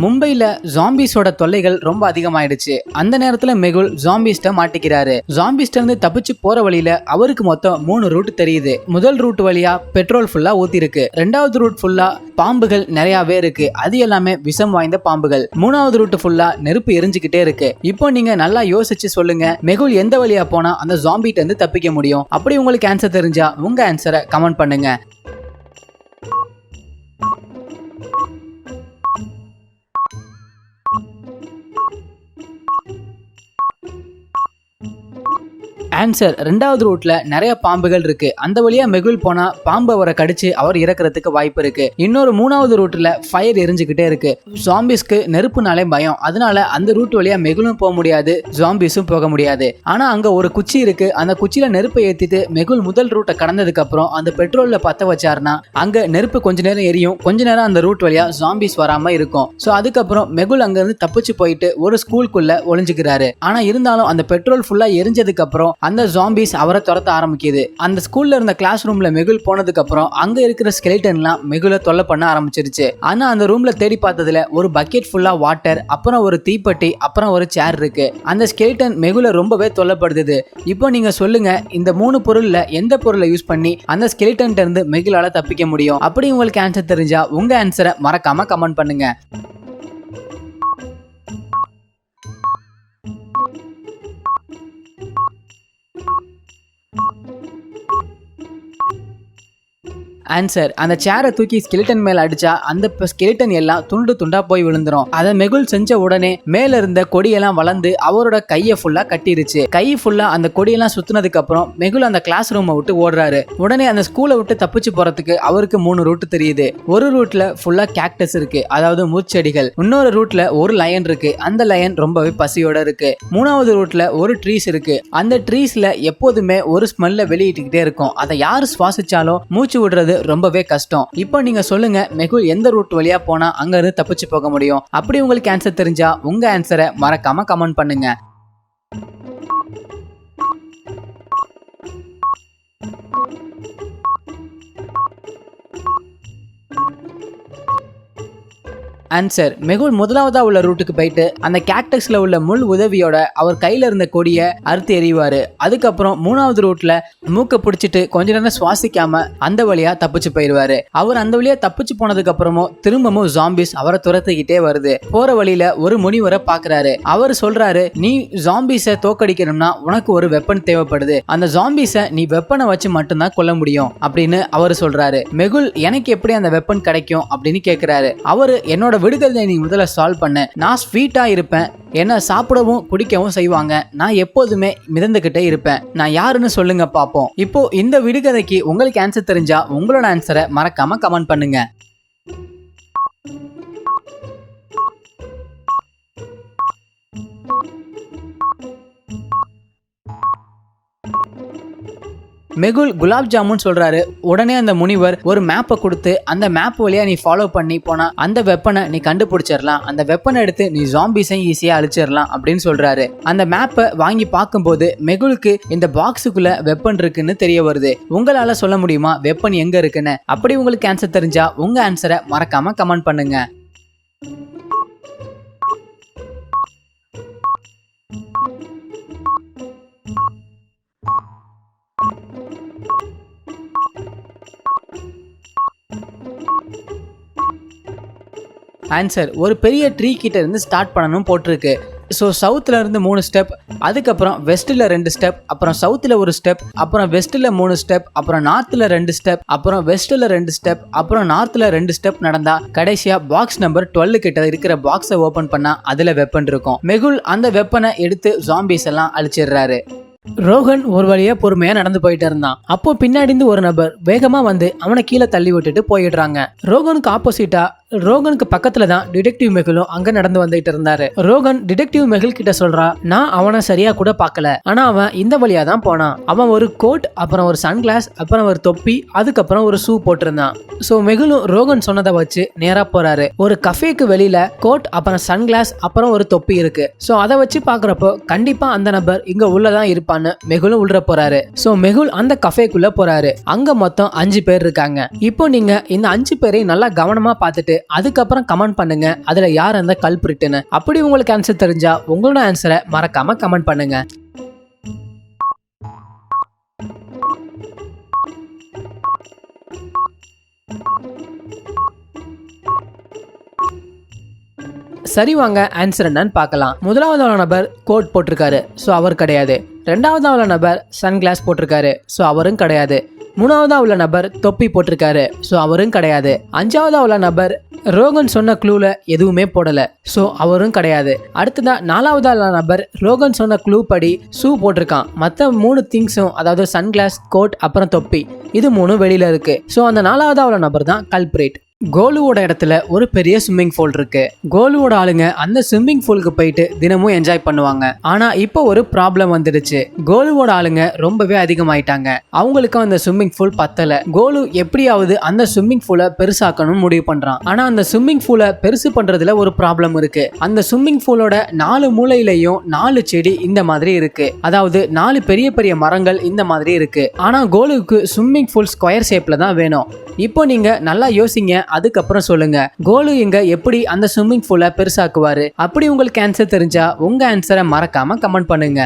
மும்பைல ஜாம்பிஸோட தொல்லைகள் ரொம்ப அதிகமாயிடுச்சு. அந்த நேரத்துல மெகுல் ஜாம்பிஸ்ட மாட்டிக்கிறாரு. ஜாம்பிஸ்ட இருந்து தப்பிச்சு போற வழியில அவருக்கு மொத்தம் 3 ரூட் தெரியுது. முதல் ரூட் வழியா பெட்ரோல் ஃபுல்லா ஊத்தி இருக்கு. ரெண்டாவது ரூட் ஃபுல்லா பாம்புகள் நிறையவே இருக்கு. அது எல்லாமே விஷம் வாய்ந்த பாம்புகள். மூணாவது ரூட் ஃபுல்லா நெருப்பு எரிஞ்சுக்கிட்டே இருக்கு. இப்போ நீங்க நல்லா யோசிச்சு சொல்லுங்க, மெகுல் எந்த வழியா போனா அந்த ஜாம்பிட்ட இருந்து தப்பிக்க முடியும்? அப்படி உங்களுக்கு ஆன்சர் தெரிஞ்சா உங்க ஆன்சரை கமெண்ட் பண்ணுங்க. ஆன்சர், ரெண்டாவது ரூட்ல நிறைய பாம்புகள் இருக்கு. அந்த வழியா மெகுல் போனா பாம்பு அவரை கடிச்சு அவர் இறக்குறதுக்கு வாய்ப்பு இருக்கு. இன்னொரு மூணாவது ரூட்ல ஃபயர் எரிஞ்சுக்கிட்டே இருக்கு. ஜாம்பிஸ்க்கு நெருப்புனாலே பயம். அதனால அந்த ரூட் வழியா மெகுலும் போக முடியாது, ஜாம்பிஸும் போக முடியாது. ஆனா அங்க ஒரு குச்சி இருக்கு. அந்த குச்சியில நெருப்பை ஏத்திட்டு மெகுல் முதல் ரூட்டை கடந்ததுக்கு அப்புறம் அந்த பெட்ரோல்ல பத்த வச்சாருன்னா அங்க நெருப்பு கொஞ்ச நேரம் எரியும். கொஞ்ச நேரம் அந்த ரூட் வழியா ஜாம்பிஸ் வராம இருக்கும். சோ அதுக்கப்புறம் மெகுல் அங்க இருந்து தப்பிச்சு போயிட்டு ஒரு ஸ்கூலுக்குள்ள ஒளிஞ்சுக்கிறாரு. ஆனா இருந்தாலும் அந்த பெட்ரோல் ஃபுல்லா எரிஞ்சதுக்கு அப்புறம் அந்த ஜாம்பிஸ் அவரை துரத்த ஆரம்பிக்குது. அந்த ஸ்கூல்ல இருந்த கிளாஸ் ரூம்ல மெகுல் போனதுக்கு அப்புறம் அங்க இருக்கிற ஸ்கெலிட்டன்லாம் மெகுலை தொல்லை பண்ண ஆரம்பிச்சிருச்சு. ஆனா அந்த ரூம்ல தேடி பார்த்ததுல ஒரு பக்கெட் ஃபுல்லா வாட்டர், அப்புறம் ஒரு தீப்பெட்டி, அப்புறம் ஒரு சேர் இருக்கு. அந்த ஸ்கெலிட்டன் மெகுலை ரொம்பவே தொல்லைப்படுது. இப்போ நீங்க சொல்லுங்க, இந்த 3 பொருள்ல எந்த பொருளை யூஸ் பண்ணி அந்த ஸ்கெலிட்டன் இருந்து மெகுலால தப்பிக்க முடியும்? அப்படி உங்களுக்கு ஆன்சர் தெரிஞ்சா உங்க ஆன்சரை மறக்காம கமெண்ட் பண்ணுங்க. ஆன்சர், அந்த சேரை தூக்கி ஸ்கெலிட்டன் மேல அடிச்சா அந்த ஸ்கெலிட்டன் எல்லாம் துண்டு துண்டா போய் விழுந்துரும். அதை மெகுல் செஞ்ச உடனே மேல இருந்த கொடியெல்லாம் வளர்ந்து அவரோட கையை ஃபுல்லா கட்டிருச்சு. கை ஃபுல்லா அந்த கொடியெல்லாம் சுத்தினதுக்கு அப்புறம் மெகுல் அந்த கிளாஸ் ரூமை விட்டு ஓடுறாரு. உடனே அந்த ஸ்கூலை விட்டு தப்பிச்சு போறதுக்கு அவருக்கு 3 ரூட் தெரியுது. ஒரு ரூட்ல ஃபுல்லா கேக்டஸ் இருக்கு, அதாவது முச்செடிகள். இன்னொரு ரூட்ல ஒரு லயன் இருக்கு. அந்த லயன் ரொம்பவே பசியோட இருக்கு. மூணாவது ரூட்ல ஒரு ட்ரீஸ் இருக்கு. அந்த ட்ரீஸ்ல எப்போதுமே ஒரு ஸ்மெல்ல வெளியிட்டுக்கிட்டே இருக்கும். அதை யாரு சுவாசிச்சாலும் மூச்சு விடுறது ரொம்பவே கஷ்டம். இப்போ நீங்க சொல்லுங்க, மெகுல் எந்த ரூட் வழியா போனா அங்க இருந்து தப்பிச்சு போக முடியும்? அப்படி உங்களுக்கு ஆன்சர் தெரிஞ்சா உங்க ஆன்சரை மறக்காம கமெண்ட் பண்ணுங்க. ஆன்சர், மெகுல் முதலாவதா உள்ள ரூட்டுக்கு போயிட்டு அந்த கேக்டஸ்ல உள்ள முள் உதவியோட அவர் கையில இருந்த கொடியை அறுத்து எறிவாரு. அதுக்கப்புறம் மூணாவது ரூட்ல மூக்க பிடிச்சிட்டு கொஞ்ச நேரம் சுவாசிக்காம அந்த வழியா தப்பிச்சு போயிருவாரு. அவர் அந்த வழியா தப்பிச்சு போனதுக்கு அப்புறமும் திரும்பவும் ஜாம்பிஸ் அவரை துரத்திக்கிட்டே வருது. போற வழியில ஒரு முனிவரை பாக்குறாரு. அவர் சொல்றாரு, நீ ஜாம்பிஸை தோக்கடிக்கணும்னா உனக்கு ஒரு வெப்பன் தேவைப்படுது. அந்த ஜாம்பிஸை நீ வெப்பனை வச்சு மட்டும்தான் கொல்ல முடியும் அப்படின்னு அவர் சொல்றாரு. மெகுல், எனக்கு எப்படி அந்த வெப்பன் கிடைக்கும் அப்படின்னு கேக்குறாரு. அவரு, என்னோட விடுதலை நீ முதல்ல சால்வ் பண்ண. நான் ஸ்வீட்டா இருப்பேன், என்ன சாப்பிடவும் குடிக்கவும் செய்வாங்க. நான் எப்போதுமே மிதந்துகிட்டே இருப்பேன். நான் யாருன்னு சொல்லுங்க பாப்போம். இப்போ இந்த விடுகதைக்கு உங்களுக்கு ஆன்சர் தெரிஞ்சா உங்களோட ஆன்சரை மறக்காம கமெண்ட் பண்ணுங்க. மெகுல் குலாப் ஜாமுன் சொல்றாரு. உடனே அந்த முனிவர் ஒரு மேப்பை கொடுத்து அந்த மேப் வழியா நீ ஃபாலோ பண்ணி போனா அந்த வெப்பனை நீ கண்டுபிடிச்சிடலாம். அந்த வெப்பனை எடுத்து நீ ஜாம்பிஸை ஈஸியா அழிச்சிடலாம் அப்படின்னு சொல்றாரு. அந்த மேப்பை வாங்கி பார்க்கும்போது மெகுலுக்கு இந்த பாக்ஸுக்குள்ள வெப்பன் இருக்குன்னு தெரிய வருது. உங்களால சொல்ல முடியுமா வெப்பன் எங்க இருக்குன்னு? அப்படி உங்களுக்கு ஆன்சர் தெரிஞ்சா உங்க ஆன்சரை மறக்காம கமெண்ட் பண்ணுங்க. ஆன்சர், ஒரு பெரிய ட்ரீ கிட்ட இருந்து ஸ்டார்ட் பண்ணணும் போட்டிருக்கு. ஸோ சவுத்தில் இருந்து 3 ஸ்டெப், அதுக்கப்புறம் வெஸ்ட்டில் 2 ஸ்டெப், அப்புறம் சவுத்தில் 1 ஸ்டெப், அப்புறம் வெஸ்ட்டில் 3 ஸ்டெப், அப்புறம் நார்த்தில் 2 ஸ்டெப், அப்புறம் வெஸ்ட்டில் 2 ஸ்டெப், அப்புறம் நார்த்தில் 2 ஸ்டெப் நடந்தா கடைசியா பாக்ஸ் நம்பர் 12 கிட்ட இருக்கிற பாக்ஸை ஓபன் பண்ணா அதுல வெப்பன் இருக்கும். மெகுல் அந்த வெப்பனை எடுத்து ஜாம்பிஸ் எல்லாம் அழிச்சிடுறாரு. ரோகன் ஒரு வழியா பொறுமையா நடந்து போயிட்டு இருந்தான். அப்போ பின்னாடி இருந்து ஒரு நபர் வேகமா வந்து அவனை கீழே தள்ளி விட்டுட்டு போயிடுறாங்க. ரோகனுக்கு ஆப்போசிட்டா ரோகனுக்கு பக்கத்துல தான் டிடெக்டிவ் மெகுலும் அங்க நடந்து வந்துட்டு இருந்தாரு. ரோகன் டிடெக்டிவ் மெகுல் கிட்ட சொல்றா, நான் அவனை சரியா கூட பார்க்கல, ஆனா அவன் இந்த வழியா தான் போனான். அவன் ஒரு கோட், அப்புறம் ஒரு சன்கிளாஸ், அப்புறம் ஒரு தொப்பி, அதுக்கப்புறம் ஒரு ஷூ போட்டிருந்தான். சோ மெகுலும் ரோகன் சொன்னதை வச்சு நேரா போறாரு. ஒரு கஃபேக்கு வெளியில கோட், அப்புறம் சன்கிளாஸ், அப்புறம் ஒரு தொப்பி இருக்கு. சோ அதை வச்சு பாக்குறப்போ கண்டிப்பா அந்த நபர் இங்க உள்ளதான் இருப்பாங்க இருப்பான்னு மெகுலும் உள்ள போறாரு. சோ மெகுல் அந்த கஃபேக்குள்ள போறாரு. அங்க மொத்தம் 5 பேர் இருக்காங்க. இப்போ நீங்க இந்த 5 பேரையும் நல்லா கவனமா பார்த்துட்டு அதுக்கப்புறம் கமெண்ட் பண்ணுங்க அதுல யார் அந்த கல்பிரிட்னு. அப்படி உங்களுக்கு ஆன்சர் தெரிஞ்சா உங்களோட ஆன்சரை மறக்காம கமெண்ட் பண்ணுங்க. சரி வாங்க ஆன்சர் என்னன்னு பார்க்கலாம். முதலாவதான நபர் கோட் போட்டிருக்காரு, ஸோ அவர் கிடையாது. ரெண்டாவதான நபர் சன்கிளாஸ் போட்டிருக்காரு, ஸோ அவரும் கிடையாது. மூணாவதா உள்ள நபர் தொப்பி போட்டிருக்காரு, ஸோ அவரும் கிடையாது. அஞ்சாவதா உள்ள நபர் ரோகன் சொன்ன க்ளூல எதுவுமே போடல, ஸோ அவரும் கிடையாது. அடுத்ததா நாலாவதா உள்ள நபர் ரோகன் சொன்ன க்ளூ படி ஷூ போட்டிருக்கான். மற்ற 3 திங்ஸும் அதாவது சன்கிளாஸ், கோட் அப்புறம் தொப்பி இது 3 வெளியில இருக்கு. ஸோ அந்த நாலாவதா உள்ள நபர் தான் கல்பிரேட். கோலுவோட இடத்துல ஒரு பெரிய ஸ்விம்மிங் பூல் இருக்கு. கோலுவோட ஆளுங்க அந்த ஸ்விம்மிங் பூலுக்கு போயிட்டு தினமும் என்ஜாய் பண்ணுவாங்க. ஆனா இப்போ ஒரு ப்ராப்ளம் வந்துடுச்சு. கோலுவோட ஆளுங்க ரொம்பவே அதிகமாயிட்டாங்க. அவங்களுக்கு அந்த ஸ்விம்மிங் பூல் பத்தல. கோலு எப்படியாவது அந்த ஸ்விம்மிங் பூலை பெருசாக்கணும்னு முடிவு பண்றான். ஆனா அந்த ஸ்விம்மிங் பூலை பெருசு பண்றதுல ஒரு ப்ராப்ளம் இருக்கு. அந்த ஸ்விம்மிங் பூலோட 4 மூலையிலையும் 4 செடி இந்த மாதிரி இருக்கு. அதாவது 4 பெரிய பெரிய மரங்கள் இந்த மாதிரி இருக்கு. ஆனா கோலுக்கு ஸ்விம்மிங் பூல் ஸ்கொயர் ஷேப்ல தான் வேணும். இப்போ நீங்க நல்லா யோசிங்க, அதுக்கப்புறம் சொல்லுங்க கோலு இங்க எப்படி அந்த ஸ்விம்மிங் பூலை பெருசாக்குவாரு. அப்படி உங்களுக்கு ஆன்சர் தெரிஞ்சா உங்க ஆன்சரை மறக்காம கமெண்ட் பண்ணுங்க.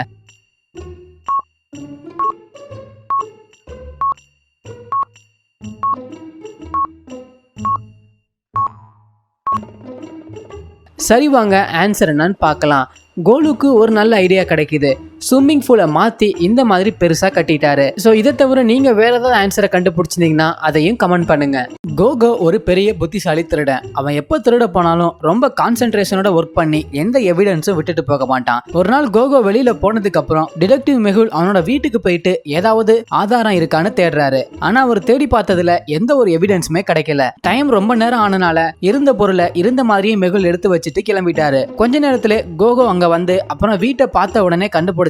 சரி வாங்க ஆன்சர் என்னன்னு பார்க்கலாம். கோலுக்கு ஒரு நல்ல ஐடியா கிடைக்குது. ஸ்விம்மிங் பூலை மாற்றி இந்த மாதிரி பெருசாக கட்டிட்டாரு. ஸோ இதை தவிர நீங்கள் வேற ஏதாவது ஆன்சரை கண்டுபிடிச்சிருந்தீங்கன்னா அதையும் கமெண்ட் பண்ணுங்க. கோகோ ஒரு பெரிய புத்திசாலி திருடன். அவன் எப்போ திருட போனாலும் ரொம்ப கான்சென்ட்ரேஷனோட ஒர்க் பண்ணி எந்த எவிடன்ஸும் விட்டுட்டு போக மாட்டான். ஒரு நாள் கோகோ வெளியில போனதுக்கு அப்புறம் டிடெக்டிவ் மெகுல் அவனோட வீட்டுக்கு போயிட்டு ஏதாவது ஆதாரம் இருக்கான்னு தேடுறாரு. ஆனா அவர் தேடி பார்த்ததுல எந்த ஒரு எவிடன்ஸுமே கிடைக்கல. டைம் ரொம்ப நேரம் ஆனனால இருந்த பொருளை இருந்த மாதிரியே மெகுல் எடுத்து வச்சுட்டு கிளம்பிட்டாரு. கொஞ்ச நேரத்துல கோகோ அங்க வந்து அப்புறம் வீட்டை பார்த்த உடனே கண்டுபிடிச்சிட்டான்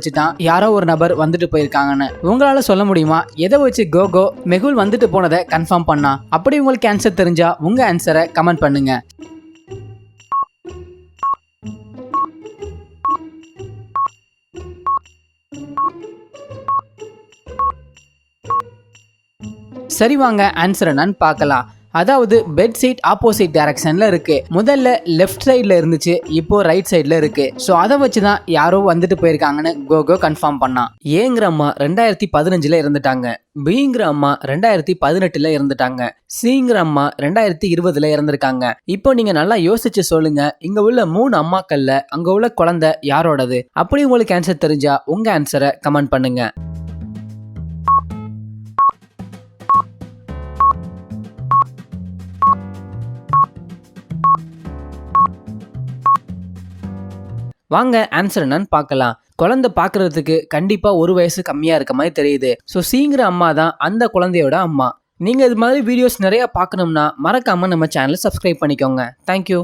யாரோ ஒரு நபர் வந்துட்டு போயிருக்காங்கன்னு. உங்களால சொல்ல முடியுமா எதை வச்சு கோகோ மெகுல் வந்துட்டு போனதை கன்ஃபார்ம் பண்ணா? அப்படி உங்களுக்கு ஆன்சர் தெரிஞ்சா உங்க ஆன்சரை கமெண்ட் பண்ணுங்க. சரி வாங்க ஆன்சர் என்னன்னு பார்க்கலாம். அதாவது பெட் சீட் ஆப்போசிட் டைரக்ஷன்ல இருக்கு. முதல்ல லெஃப்ட் சைட்ல இருந்துச்சு, இப்போ ரைட் சைட்ல இருக்கு. ஸோ அதை வச்சுதான் யாரோ வந்துட்டு போயிருக்காங்கன்னு கோகோ கன்ஃபார்ம் பண்ணான். ஏங்கிற அம்மா 2015 இருந்துட்டாங்க. பிங்கிற அம்மா 2018 இருந்துட்டாங்க. சிங்கிற அம்மா 2020 இறந்துருக்காங்க. இப்போ நீங்க நல்லா யோசிச்சு சொல்லுங்க, இங்க உள்ள 3 அம்மாக்கள்ல அங்க உள்ள குழந்தை யாரோடது? அப்படி உங்களுக்கு ஆன்சர் தெரிஞ்சா உங்க ஆன்சரை கமெண்ட் பண்ணுங்க. வாங்க ஆன்சர் என்னன்னு பார்க்கலாம். குழந்தை பார்க்கறதுக்கு கண்டிப்பா 1 வயசு கம்மியா இருக்க மாதிரி தெரியுது. ஸோ சீங்கிற அம்மா தான் அந்த குழந்தையோட அம்மா. நீங்க இது மாதிரி வீடியோஸ் நிறைய பார்க்கணும்னா மறக்காம நம்ம சேனலை சப்ஸ்கிரைப் பண்ணிக்கோங்க. தேங்க்யூ.